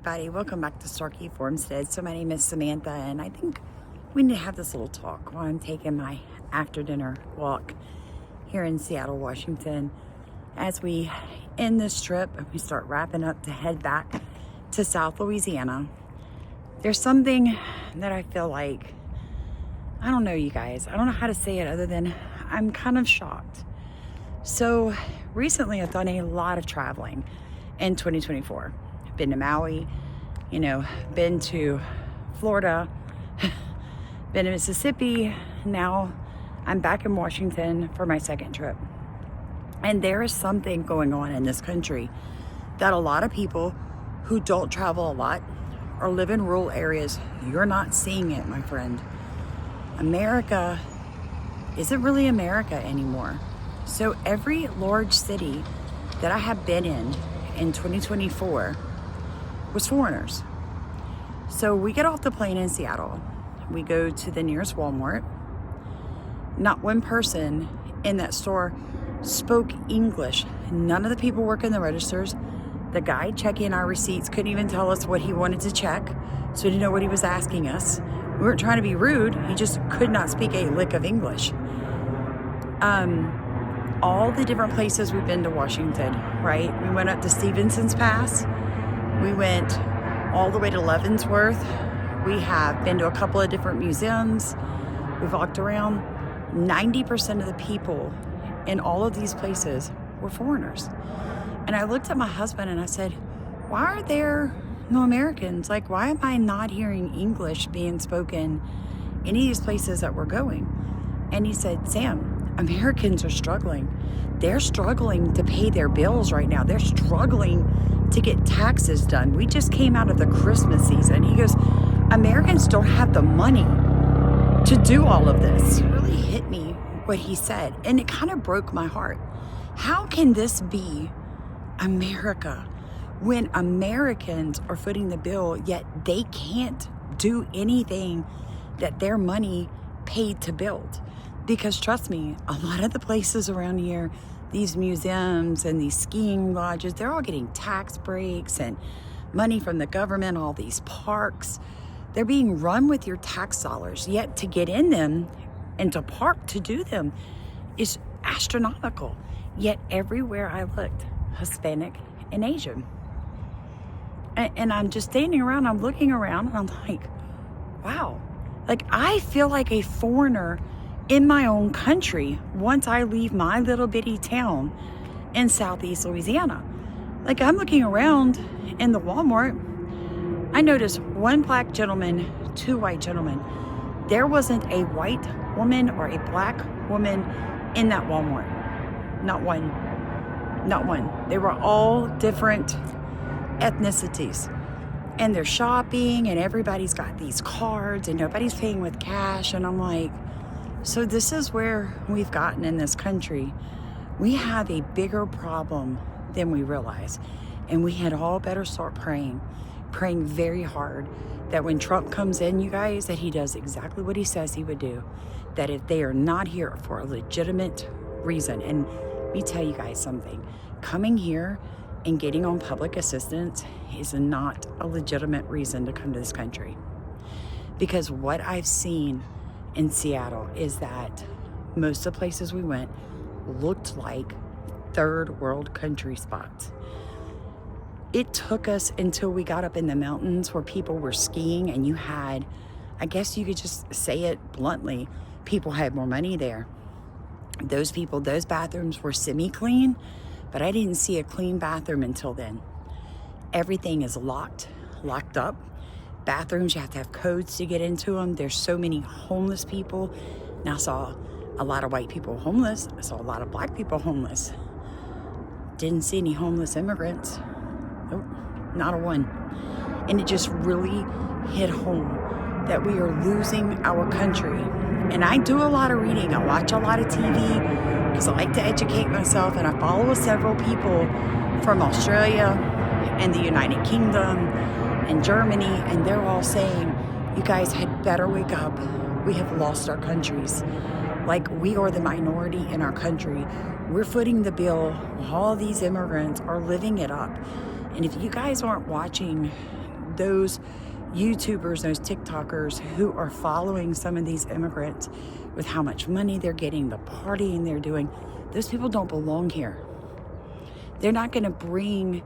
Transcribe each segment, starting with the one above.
Everybody, welcome back to Starkey Farmstead. So my name is Samantha, and I think we need to have this little talk while I'm taking my after dinner walk here in Seattle, Washington. As we end this trip and we start wrapping up to head back to South Louisiana, there's something that I feel like, I don't know, you guys, I don't know how to say it other than I'm kind of shocked. So recently I've done a lot of traveling in 2024. Been to Maui, been to Florida, been to Mississippi. Now I'm back in Washington for my second trip. And there is something going on in this country that a lot of people who don't travel a lot or live in rural areas, you're not seeing it, my friend. America isn't really America anymore. So every large city that I have been in 2024 was foreigners. So we get off the plane in Seattle. We go to the nearest Walmart. Not one person in that store spoke English. None of the people working the registers. The guy checking our receipts couldn't even tell us what he wanted to check, so we didn't know what he was asking us. We weren't trying to be rude. He just could not speak a lick of English. All the different places we've been to Washington, right? We went up to Stevenson's Pass. We went all the way to Leavenworth. We have been to a couple of different museums. We've walked around. 90% of the people in all of these places were foreigners. And I looked at my husband and I said, why are there no Americans? Like, why am I not hearing English being spoken in any of these places that we're going? And he said, Sam, Americans are struggling. They're struggling to pay their bills right now. They're struggling to get taxes done. We just came out of the Christmas season. He goes, Americans don't have the money to do all of this. It really hit me what he said, and it kind of broke my heart. How can this be America when Americans are footing the bill, yet they can't do anything that their money paid to build? Because trust me, a lot of the places around here, these museums and these skiing lodges, they're all getting tax breaks and money from the government, all these parks. They're being run with your tax dollars, yet to get in them and to park to do them is astronomical. Yet everywhere I looked, Hispanic and Asian. And I'm just standing around, I'm looking around, and I'm like, wow. Like, I feel like a foreigner in my own country once I leave my little bitty town in Southeast Louisiana. Like, I'm looking around in the Walmart. I noticed one black gentleman, two white gentlemen. There wasn't a white woman or a black woman in that Walmart. Not one. Not one. They were all different ethnicities. And they're shopping and everybody's got these cards and nobody's paying with cash. And I'm like, so this is where we've gotten in this country. We have a bigger problem than we realize. And we had all better start praying very hard that when Trump comes in, you guys, that he does exactly what he says he would do. That if they are not here for a legitimate reason, and let me tell you guys something, coming here and getting on public assistance is not a legitimate reason to come to this country. Because what I've seen in Seattle is that most of the places we went looked like third world country spots. It took us until we got up in the mountains where people were skiing and you had, I guess you could just say it bluntly, people had more money there. Those bathrooms were semi-clean, but I didn't see a clean bathroom until then. Everything is locked up. Bathrooms, you have to have codes to get into them. There's so many homeless people. Now I saw a lot of white people homeless. I saw a lot of black people homeless. Didn't see any homeless immigrants. Nope, not a one. And it just really hit home that we are losing our country. And I do a lot of reading. I watch a lot of TV because I like to educate myself, and I follow several people from Australia and the United Kingdom and Germany, and they're all saying, you guys had better wake up. We have lost our countries. Like, we are the minority in our country. We're footing the bill. All these immigrants are living it up. And if you guys aren't watching those YouTubers, those TikTokers who are following some of these immigrants with how much money they're getting, the partying they're doing, those people don't belong here. They're not going to bring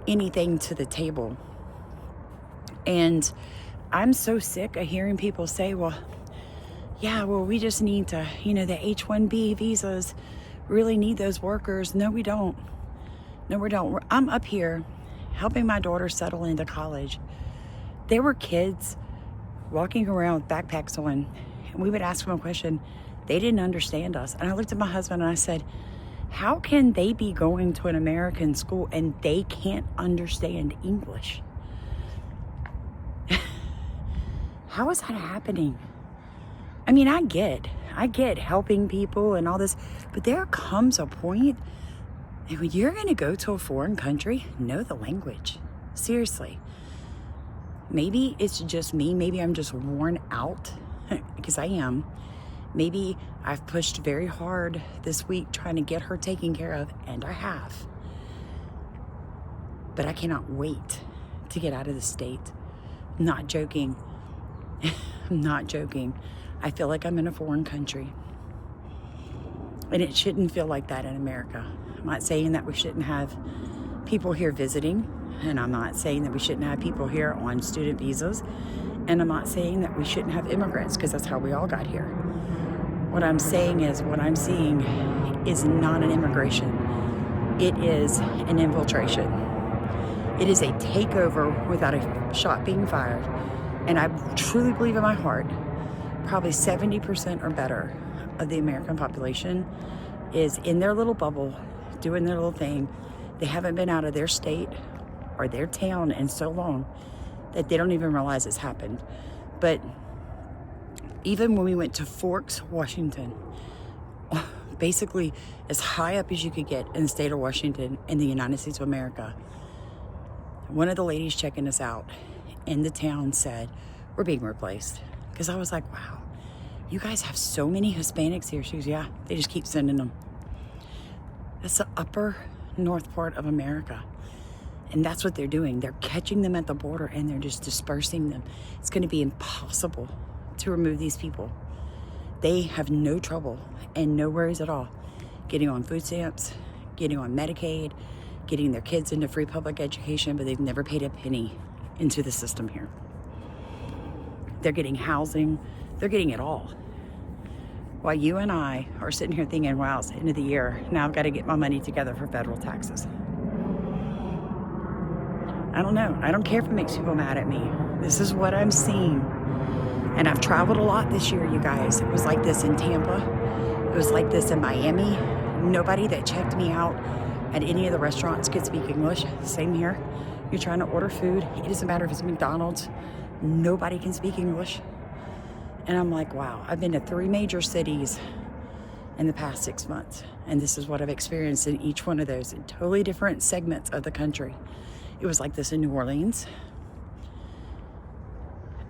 anything to the table. And I'm so sick of hearing people say, well, we just need to, the H-1B visas, really need those workers. No, we don't. I'm up here helping my daughter settle into college. There were kids walking around with backpacks on, and we would ask them a question. They didn't understand us. And I looked at my husband and I said, how can they be going to an American school and they can't understand English? How is that happening? I mean, I get helping people and all this, but there comes a point that when you're going to go to a foreign country, know the language. Seriously. Maybe it's just me. Maybe I'm just worn out, because I am. Maybe I've pushed very hard this week trying to get her taken care of, and I have. But I cannot wait to get out of the state. Not joking. I'm not joking. I feel like I'm in a foreign country. And it shouldn't feel like that in America. I'm not saying that we shouldn't have people here visiting. And I'm not saying that we shouldn't have people here on student visas. And I'm not saying that we shouldn't have immigrants, because that's how we all got here. What I'm saying is, what I'm seeing is not an immigration. It is an infiltration. It is a takeover without a shot being fired. And I truly believe in my heart, probably 70% or better of the American population is in their little bubble, doing their little thing. They haven't been out of their state or their town in so long that they don't even realize it's happened. But even when we went to Forks, Washington, basically as high up as you could get in the state of Washington in the United States of America, one of the ladies checking us out in the town said, we're being replaced. Because I was like, wow, you guys have so many Hispanics here. She goes, yeah, they just keep sending them. That's the upper north part of America. And that's what they're doing. They're catching them at the border and they're just dispersing them. It's going to be impossible to remove these people. They have no trouble and no worries at all getting on food stamps, getting on Medicaid, getting their kids into free public education, but they've never paid a penny into the system here. They're getting housing. They're getting it all. While you and I are sitting here thinking, wow, it's the end of the year. Now I've got to get my money together for federal taxes. I don't know. I don't care if it makes people mad at me. This is what I'm seeing. And I've traveled a lot this year, you guys. It was like this in Tampa. It was like this in Miami. Nobody that checked me out at any of the restaurants could speak English. Same here. You're trying to order food. It doesn't matter if it's McDonald's. Nobody can speak English. And I'm like, wow, I've been to 3 major cities in the past 6 months. And this is what I've experienced in each one of those, in totally different segments of the country. It was like this in New Orleans.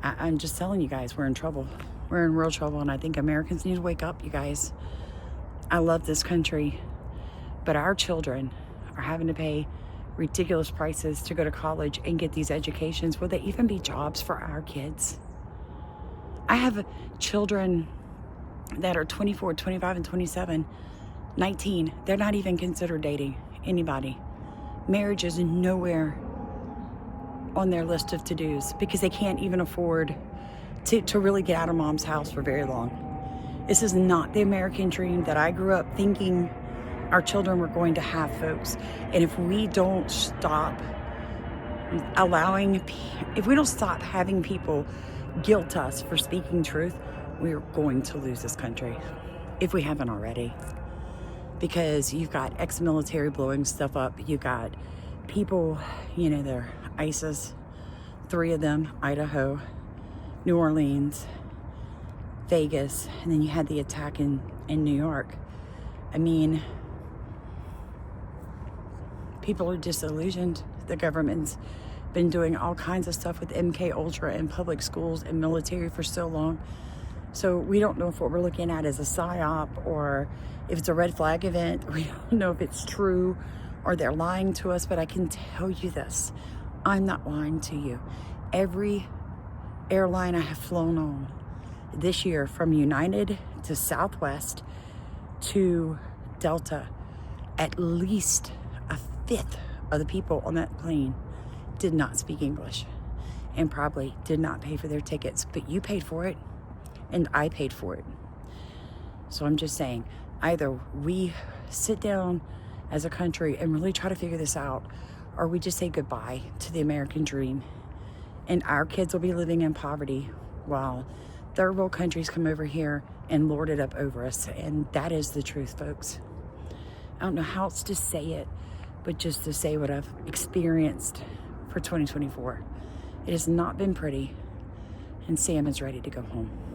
I'm just telling you guys, we're in trouble. We're in real trouble, and I think Americans need to wake up, you guys. I love this country, but our children are having to pay ridiculous prices to go to college and get these educations. Will they even be jobs for our kids? I have children that are 24, 25, and 27, 19. They're not even considered dating anybody. Marriage is nowhere on their list of to-dos because they can't even afford to really get out of mom's house for very long. This is not the American dream that I grew up thinking our children were going to have, folks. And if we don't stop having people guilt us for speaking truth, we're going to lose this country if we haven't already. Because you've got ex-military blowing stuff up. You got people, they're ISIS, 3 of them, Idaho, New Orleans, Vegas, and then you had the attack in New York. I mean, people are disillusioned. The government's been doing all kinds of stuff with MK Ultra in public schools and military for so long. So we don't know if what we're looking at is a psyop or if it's a red flag event. We don't know if it's true or they're lying to us, but I can tell you this. I'm not lying to you. Every airline I have flown on this year, from United to Southwest to Delta, at least a fifth of the people on that plane did not speak English and probably did not pay for their tickets, but you paid for it and I paid for it. So I'm just saying, either we sit down as a country and really try to figure this out, or we just say goodbye to the American dream, and our kids will be living in poverty while third world countries come over here and lord it up over us. And that is the truth, folks. I don't know how else to say it, but just to say what I've experienced for 2024. It has not been pretty, and Sam is ready to go home.